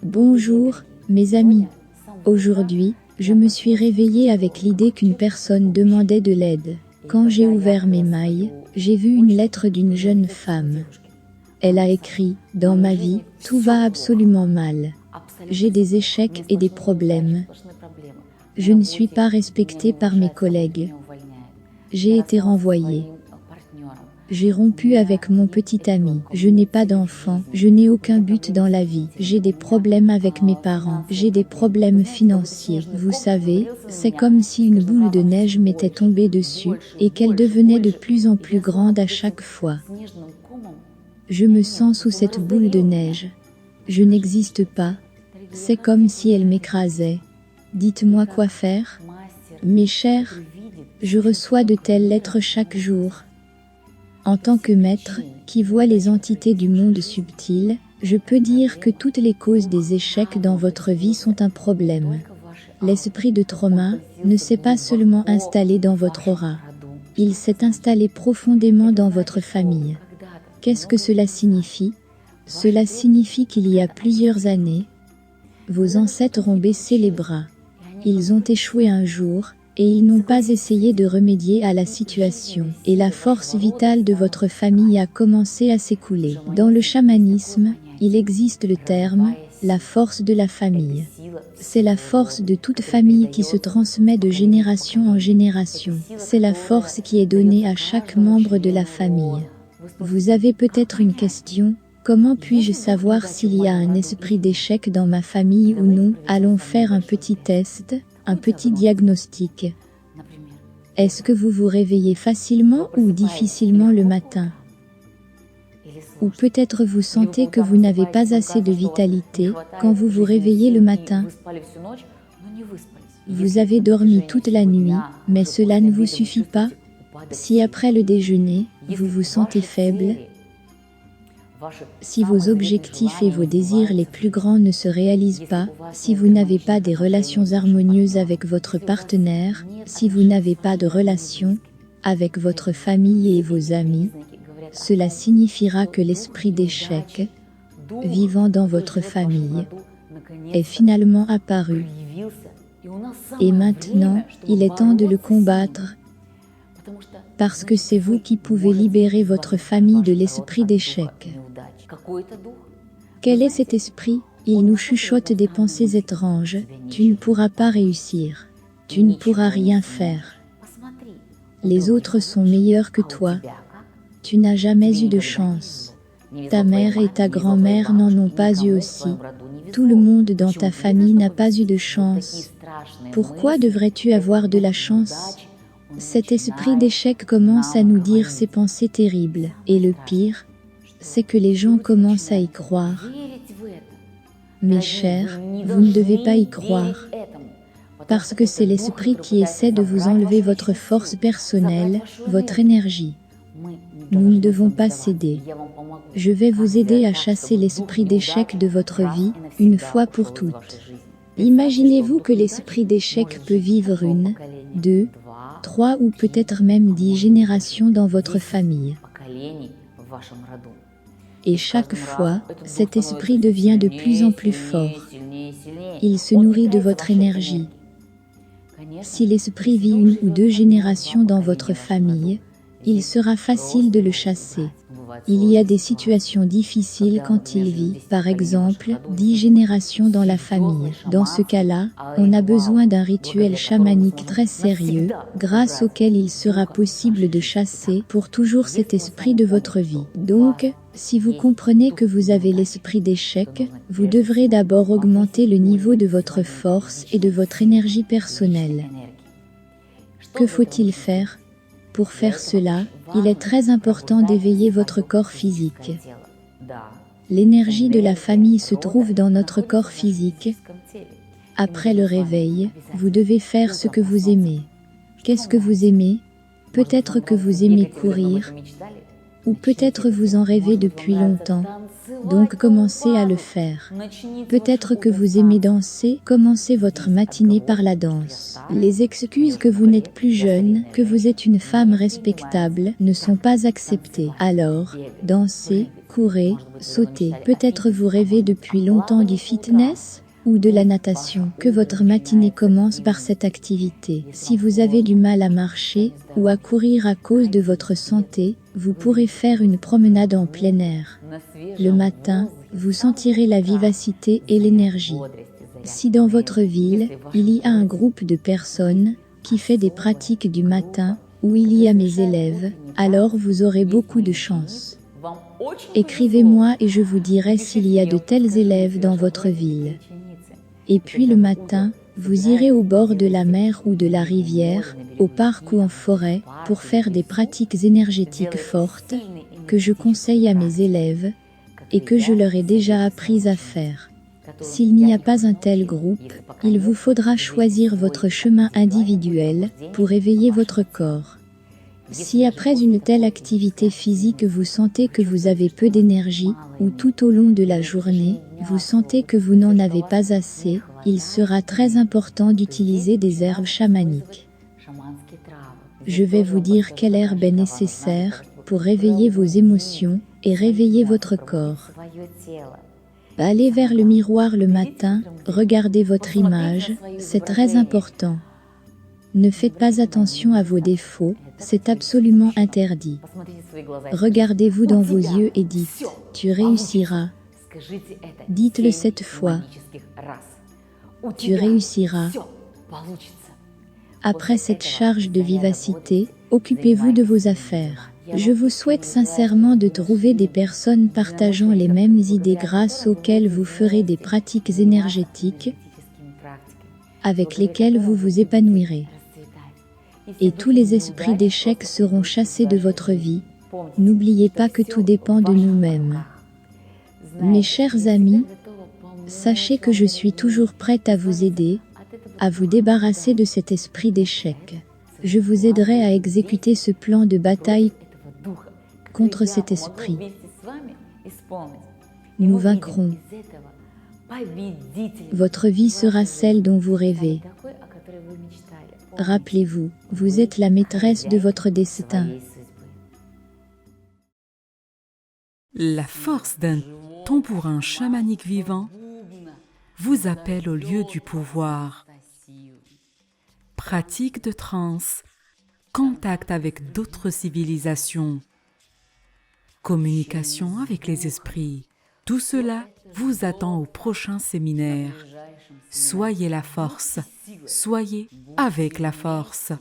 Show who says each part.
Speaker 1: Bonjour, mes amis. Aujourd'hui, je me suis réveillée avec l'idée qu'une personne demandait de l'aide. Quand j'ai ouvert mes mailles, j'ai vu une lettre d'une jeune femme. Elle a écrit « Dans ma vie, tout va absolument mal. J'ai des échecs et des problèmes. Je ne suis pas respectée par mes collègues. J'ai été renvoyée. J'ai rompu avec mon petit ami. Je n'ai pas d'enfant. Je n'ai aucun but dans la vie. J'ai des problèmes avec mes parents. J'ai des problèmes financiers. Vous savez, c'est comme si une boule de neige m'était tombée dessus et qu'elle devenait de plus en plus grande à chaque fois. Je me sens sous cette boule de neige. Je n'existe pas. C'est comme si elle m'écrasait. Dites-moi quoi faire. Mes chers, je reçois de telles lettres chaque jour. En tant que maître, qui voit les entités du monde subtil, je peux dire que toutes les causes des échecs dans votre vie sont un problème. L'esprit de trauma ne s'est pas seulement installé dans votre aura. Il s'est installé profondément dans votre famille. Qu'est-ce que cela signifie? Cela signifie qu'il y a plusieurs années, vos ancêtres ont baissé les bras. Ils ont échoué un jour, et ils n'ont pas essayé de remédier à la situation. Et la force vitale de votre famille a commencé à s'écouler. Dans le chamanisme, il existe le terme « la force de la famille ». C'est la force de toute famille qui se transmet de génération en génération. C'est la force qui est donnée à chaque membre de la famille. Vous avez peut-être une question. Comment puis-je savoir s'il y a un esprit d'échec dans ma famille ou non? Allons faire un petit test, un petit diagnostic. Est-ce que vous vous réveillez facilement ou difficilement le matin? Ou peut-être vous sentez que vous n'avez pas assez de vitalité quand vous vous réveillez le matin? Vous avez dormi toute la nuit, mais cela ne vous suffit pas? Si après le déjeuner, vous vous sentez faible, si vos objectifs et vos désirs les plus grands ne se réalisent pas, si vous n'avez pas des relations harmonieuses avec votre partenaire, si vous n'avez pas de relation avec votre famille et vos amis, cela signifiera que l'esprit d'échec, vivant dans votre famille, est finalement apparu. Et maintenant, il est temps de le combattre, parce que c'est vous qui pouvez libérer votre famille de l'esprit d'échec. Quel est cet esprit? Il nous chuchote des pensées étranges. Tu ne pourras pas réussir. Tu ne pourras rien faire. Les autres sont meilleurs que toi. Tu n'as jamais eu de chance. Ta mère et ta grand-mère n'en ont pas eu aussi. Tout le monde dans ta famille n'a pas eu de chance. Pourquoi devrais-tu avoir de la chance? Cet esprit d'échec commence à nous dire ces pensées terribles. Et le pire, c'est que les gens commencent à y croire. Mes chers, vous ne devez pas y croire. Parce que c'est l'esprit qui essaie de vous enlever votre force personnelle, votre énergie. Nous ne devons pas céder. Je vais vous aider à chasser l'esprit d'échec de votre vie, une fois pour toutes. Imaginez-vous que l'esprit d'échec peut vivre 1, 2, 3 ou peut-être même 10 générations dans votre famille. Et chaque fois, cet esprit devient de plus en plus fort. Il se nourrit de votre énergie. Si l'esprit vit 1 ou 2 générations dans votre famille, il sera facile de le chasser. Il y a des situations difficiles quand il vit, par exemple, 10 générations dans la famille. Dans ce cas-là, on a besoin d'un rituel chamanique très sérieux, grâce auquel il sera possible de chasser pour toujours cet esprit de votre vie. Donc, si vous comprenez que vous avez l'esprit d'échec, vous devrez d'abord augmenter le niveau de votre force et de votre énergie personnelle. Que faut-il faire? Pour faire cela, il est très important d'éveiller votre corps physique. L'énergie de la famille se trouve dans notre corps physique. Après le réveil, vous devez faire ce que vous aimez. Qu'est-ce que vous aimez? Peut-être que vous aimez courir, Ou peut-être vous en rêvez depuis longtemps, donc commencez à le faire. Peut-être que vous aimez danser, commencez votre matinée par la danse. Les excuses que vous n'êtes plus jeune, que vous êtes une femme respectable, ne sont pas acceptées. Alors, dansez, courez, sautez. Peut-être vous rêvez depuis longtemps du fitness ou de la natation. Que votre matinée commence par cette activité. Si vous avez du mal à marcher ou à courir à cause de votre santé, vous pourrez faire une promenade en plein air. Le matin, vous sentirez la vivacité et l'énergie. Si dans votre ville, il y a un groupe de personnes qui fait des pratiques du matin, où il y a mes élèves, alors vous aurez beaucoup de chance. Écrivez-moi et je vous dirai s'il y a de tels élèves dans votre ville. Et puis le matin, vous irez au bord de la mer ou de la rivière, au parc ou en forêt, pour faire des pratiques énergétiques fortes, que je conseille à mes élèves, et que je leur ai déjà appris à faire. S'il n'y a pas un tel groupe, il vous faudra choisir votre chemin individuel, pour éveiller votre corps. Si après une telle activité physique vous sentez que vous avez peu d'énergie, ou tout au long de la journée, vous sentez que vous n'en avez pas assez, il sera très important d'utiliser des herbes chamaniques. Je vais vous dire quelle herbe est nécessaire pour réveiller vos émotions et réveiller votre corps. Allez vers le miroir le matin, regardez votre image, c'est très important. Ne faites pas attention à vos défauts, c'est absolument interdit. Regardez-vous dans vos yeux et dites « Tu réussiras ». Dites-le 7 fois. Tu réussiras. Après cette charge de vivacité, occupez-vous de vos affaires. Je vous souhaite sincèrement de trouver des personnes partageant les mêmes idées grâce auxquelles vous ferez des pratiques énergétiques avec lesquelles vous vous épanouirez. Et tous les esprits d'échec seront chassés de votre vie. N'oubliez pas que tout dépend de nous-mêmes. Mes chers amis, sachez que je suis toujours prête à vous aider, à vous débarrasser de cet esprit d'échec. Je vous aiderai à exécuter ce plan de bataille contre cet esprit. Nous vaincrons. Votre vie sera celle dont vous rêvez. Rappelez-vous, vous êtes la maîtresse de votre destin.
Speaker 2: La force d'un tambourin chamanique vivant vous appelle au lieu du pouvoir. Pratique de transe, contact avec d'autres civilisations, communication avec les esprits. Tout cela vous attend au prochain séminaire. Soyez la force, soyez avec la force.